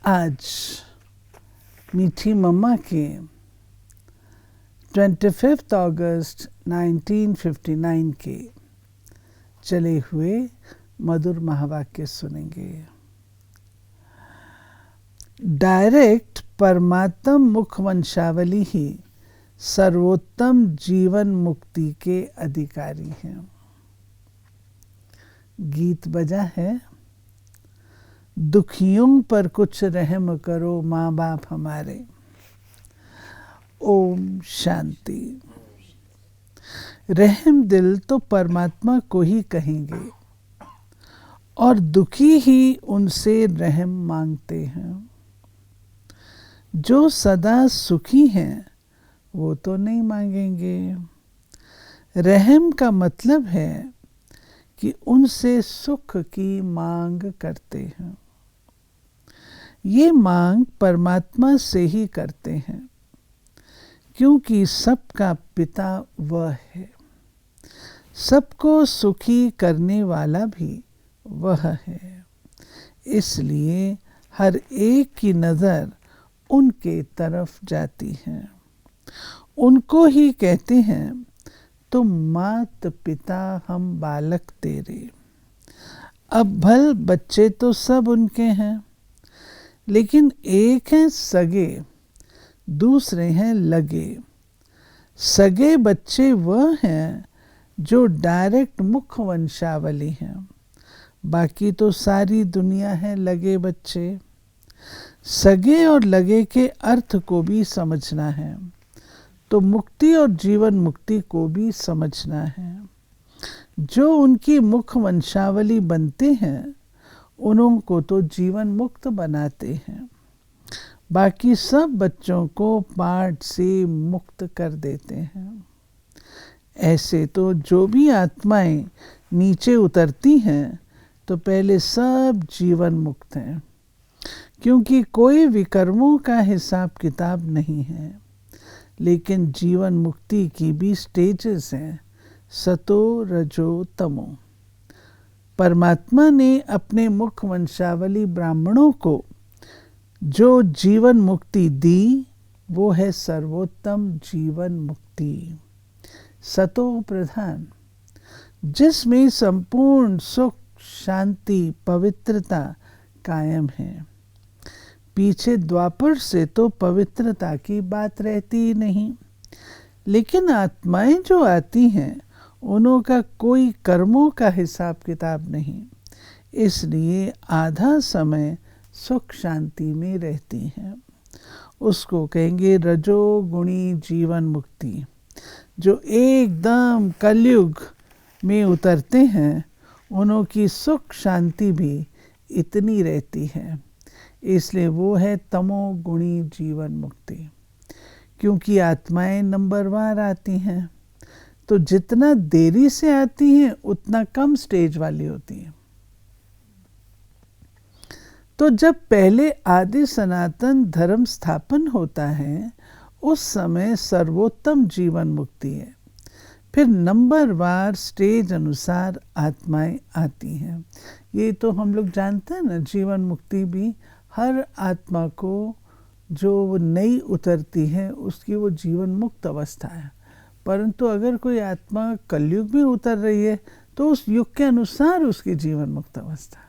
आज मीठी मम्मा के 25 अगस्त 1959 के चले हुए मधुर महावाक्य सुनेंगे। डायरेक्ट परमात्म मुख वंशावली ही सर्वोत्तम जीवन मुक्ति के अधिकारी हैं। गीत बजा है, दुखियों पर कुछ रहम करो माँ बाप हमारे। ओम शांति। रहम दिल तो परमात्मा को ही कहेंगे और दुखी ही उनसे रहम मांगते हैं। जो सदा सुखी हैं वो तो नहीं मांगेंगे। रहम का मतलब है कि उनसे सुख की मांग करते हैं। ये मांग परमात्मा से ही करते हैं, क्योंकि सबका पिता वह है। सबको सुखी करने वाला भी वह है। इसलिए हर एक की नज़र उनके तरफ जाती है। उनको ही कहते हैं, तुम मात पिता हम बालक तेरे। अब भल बच्चे तो सब उनके हैं, लेकिन एक हैं सगे, दूसरे हैं लगे। सगे बच्चे वह हैं जो डायरेक्ट मुख वंशावली हैं। बाकी तो सारी दुनिया है लगे बच्चे। सगे और लगे के अर्थ को भी समझना है, तो मुक्ति और जीवन मुक्ति को भी समझना है। जो उनकी मुख वंशावली बनते हैं उनको तो जीवन मुक्त बनाते हैं। बाकी सब बच्चों को पाठ से मुक्त कर देते हैं। ऐसे तो जो भी आत्माएं नीचे उतरती हैं तो पहले सब जीवन मुक्त हैं, क्योंकि कोई विकर्मों का हिसाब किताब नहीं है। लेकिन जीवन मुक्ति की भी स्टेजेस हैं, सतो रजो तमो। परमात्मा ने अपने मुख वंशावली ब्राह्मणों को जो जीवन मुक्ति दी वो है सर्वोत्तम जीवन मुक्ति, सतो प्रधान, जिसमें संपूर्ण सुख शांति पवित्रता कायम है। पीछे द्वापर से तो पवित्रता की बात रहती ही नहीं। लेकिन आत्माएं जो आती हैं उनका कोई कर्मों का हिसाब किताब नहीं, इसलिए आधा समय सुख शांति में रहती हैं। उसको कहेंगे रजोगुणी जीवन मुक्ति। जो एकदम कलयुग में उतरते हैं उनकी सुख शांति भी इतनी रहती है, इसलिए वो है तमोगुणी जीवन मुक्ति। क्योंकि आत्माएं नंबरवार आती हैं, तो जितना देरी से आती हैं उतना कम स्टेज वाली होती हैं। तो जब पहले आदि सनातन धर्म स्थापन होता है उस समय सर्वोत्तम जीवन मुक्ति है। फिर नंबरवार स्टेज अनुसार आत्माएं आती हैं। ये तो हम लोग जानते हैं ना, जीवन मुक्ति भी हर आत्मा को जो नई उतरती है उसकी वो जीवन मुक्त अवस्था है। परंतु अगर कोई आत्मा कलयुग में उतर रही है तो उस युग के अनुसार उसकी जीवन मुक्त अवस्था,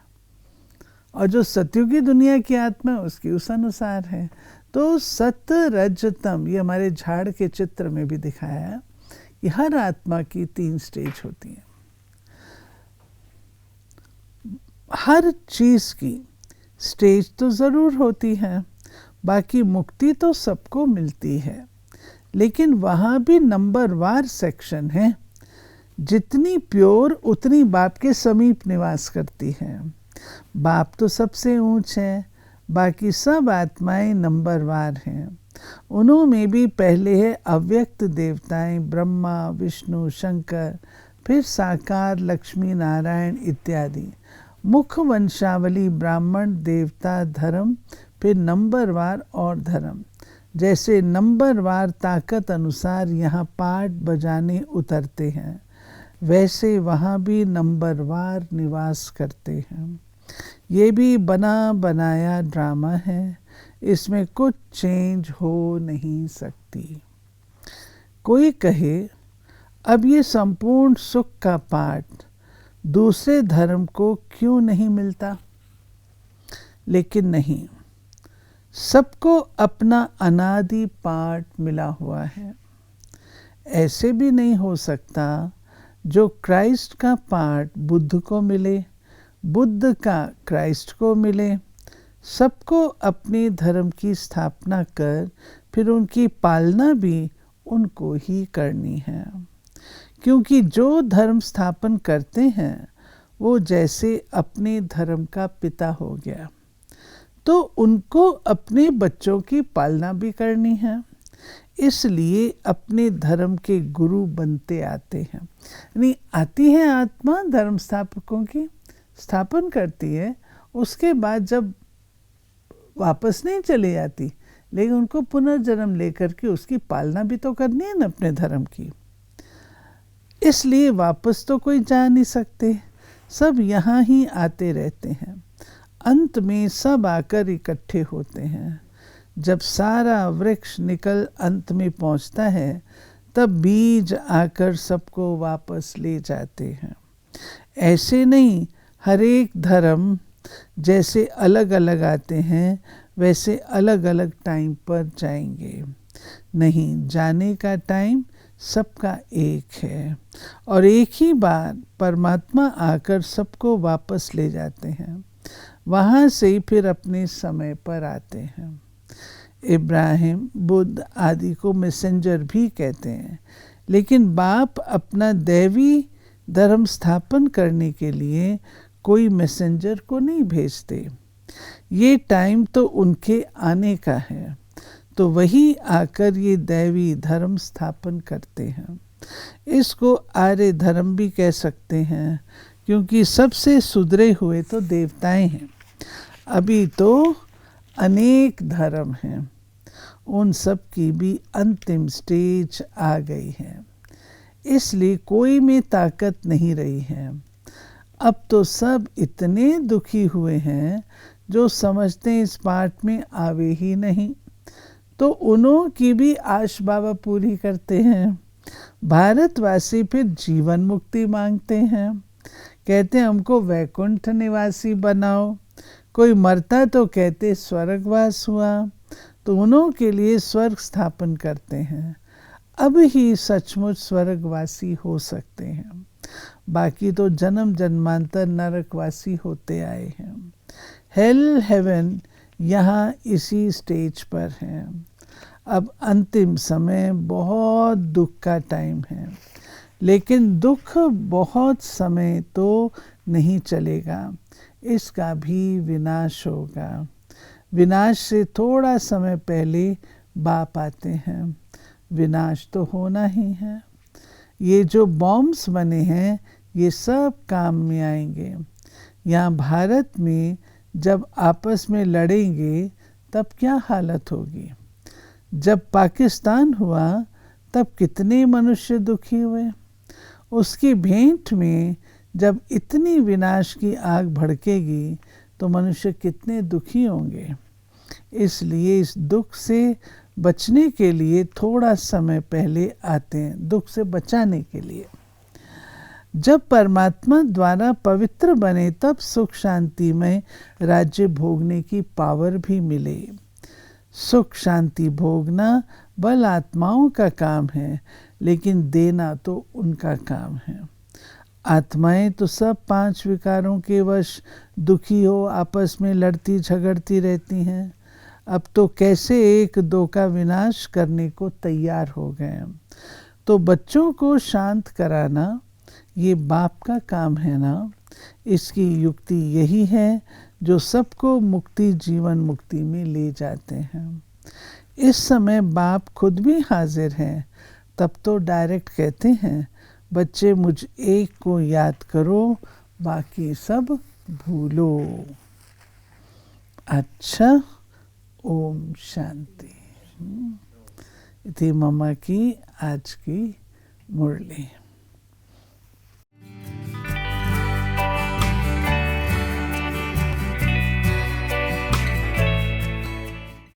और जो सतयुगी दुनिया की आत्मा उसकी उस अनुसार है। तो सत रज तम, ये हमारे झाड़ के चित्र में भी दिखाया है कि हर आत्मा की 3 स्टेज होती है। हर चीज की स्टेज तो जरूर होती है। बाकी मुक्ति तो सबको मिलती है, लेकिन वहाँ भी नंबरवार सेक्शन है। जितनी प्योर उतनी बाप के समीप निवास करती है। बाप तो सबसे ऊंच है, बाकी सब आत्माएं नंबरवार हैं। उनमें भी पहले है अव्यक्त देवताएं, ब्रह्मा विष्णु शंकर, फिर साकार लक्ष्मी नारायण इत्यादि। मुख वंशावली ब्राह्मण देवता धर्म, फिर नंबरवार और धर्म। जैसे नंबरवार ताकत अनुसार यहाँ पाठ बजाने उतरते हैं, वैसे वहाँ भी नंबरवार निवास करते हैं। ये भी बना बनाया ड्रामा है, इसमें कुछ चेंज हो नहीं सकती। कोई कहे अब ये संपूर्ण सुख का पाठ दूसरे धर्म को क्यों नहीं मिलता, लेकिन नहीं, सबको अपना अनादि पाठ मिला हुआ है। ऐसे भी नहीं हो सकता जो क्राइस्ट का पाठ बुद्ध को मिले, बुद्ध का क्राइस्ट को मिले। सबको अपने धर्म की स्थापना कर फिर उनकी पालना भी उनको ही करनी है, क्योंकि जो धर्म स्थापन करते हैं वो जैसे अपने धर्म का पिता हो गया, तो उनको अपने बच्चों की पालना भी करनी है। इसलिए अपने धर्म के गुरु बनते आते हैं। यानी आती है आत्मा धर्म स्थापकों की, स्थापन करती है, उसके बाद जब वापस नहीं चली जाती, लेकिन उनको पुनर्जन्म लेकर के उसकी पालना भी तो करनी है ना अपने धर्म की। इसलिए वापस तो कोई जा नहीं सकते, सब यहाँ ही आते रहते हैं। अंत में सब आकर इकट्ठे होते हैं। जब सारा वृक्ष निकल अंत में पहुँचता है, तब बीज आकर सबको वापस ले जाते हैं। ऐसे नहीं हर एक धर्म जैसे अलग अलग आते हैं वैसे अलग अलग टाइम पर जाएंगे। नहीं, जाने का टाइम सबका एक है और एक ही बार परमात्मा आकर सबको वापस ले जाते हैं। वहाँ से फिर अपने समय पर आते हैं। इब्राहिम, बुद्ध आदि को मैसेंजर भी कहते हैं, लेकिन बाप अपना दैवी धर्म स्थापन करने के लिए कोई मैसेंजर को नहीं भेजते। ये टाइम तो उनके आने का है, तो वही आकर ये दैवी धर्म स्थापन करते हैं। इसको आर्य धर्म भी कह सकते हैं, क्योंकि सबसे सुधरे हुए तो देवताएं हैं। अभी तो अनेक धर्म हैं, उन सब की भी अंतिम स्टेज आ गई है, इसलिए कोई में ताकत नहीं रही है। अब तो सब इतने दुखी हुए हैं जो समझते हैं इस पाठ में आवे ही नहीं, तो उन्हों की भी आश बाबा पूरी करते हैं। भारतवासी फिर जीवन मुक्ति मांगते हैं, कहते हैं हमको वैकुंठ निवासी बनाओ। कोई मरता तो कहते स्वर्गवास हुआ, तो उन्हों के लिए स्वर्ग स्थापन करते हैं। अब ही सचमुच स्वर्गवासी हो सकते हैं, बाकी तो जन्म जन्मांतर नरकवासी होते आए हैं। हेल हेवन यहाँ इसी स्टेज पर है। अब अंतिम समय बहुत दुख का टाइम है, लेकिन दुख बहुत समय तो नहीं चलेगा, इसका भी विनाश होगा। विनाश से थोड़ा समय पहले बाप आते हैं। विनाश तो होना ही है। ये जो बॉम्ब्स बने हैं ये सब काम में आएंगे। यहाँ भारत में जब आपस में लड़ेंगे तब क्या हालत होगी। जब पाकिस्तान हुआ तब कितने मनुष्य दुखी हुए। उसकी भेंट में जब इतनी विनाश की आग भड़केगी तो मनुष्य कितने दुखी होंगे। इसलिए इस दुख से बचने के लिए थोड़ा समय पहले आते हैं, दुख से बचाने के लिए। जब परमात्मा द्वारा पवित्र बने तब सुख शांति में राज्य भोगने की पावर भी मिले। सुख शांति भोगना बल आत्माओं का काम है, लेकिन देना तो उनका काम है। आत्माएं तो सब 5 विकारों के वश दुखी हो आपस में लड़ती झगड़ती रहती हैं। अब तो कैसे एक दो का विनाश करने को तैयार हो गए। तो बच्चों को शांत कराना ये बाप का काम है ना। इसकी युक्ति यही है जो सबको मुक्ति जीवन मुक्ति में ले जाते हैं। इस समय बाप खुद भी हाजिर हैं, तब तो डायरेक्ट कहते हैं बच्चे मुझ एक को याद करो, बाकी सब भूलो। अच्छा, ओम शांति। इति ममा की आज की मुरली।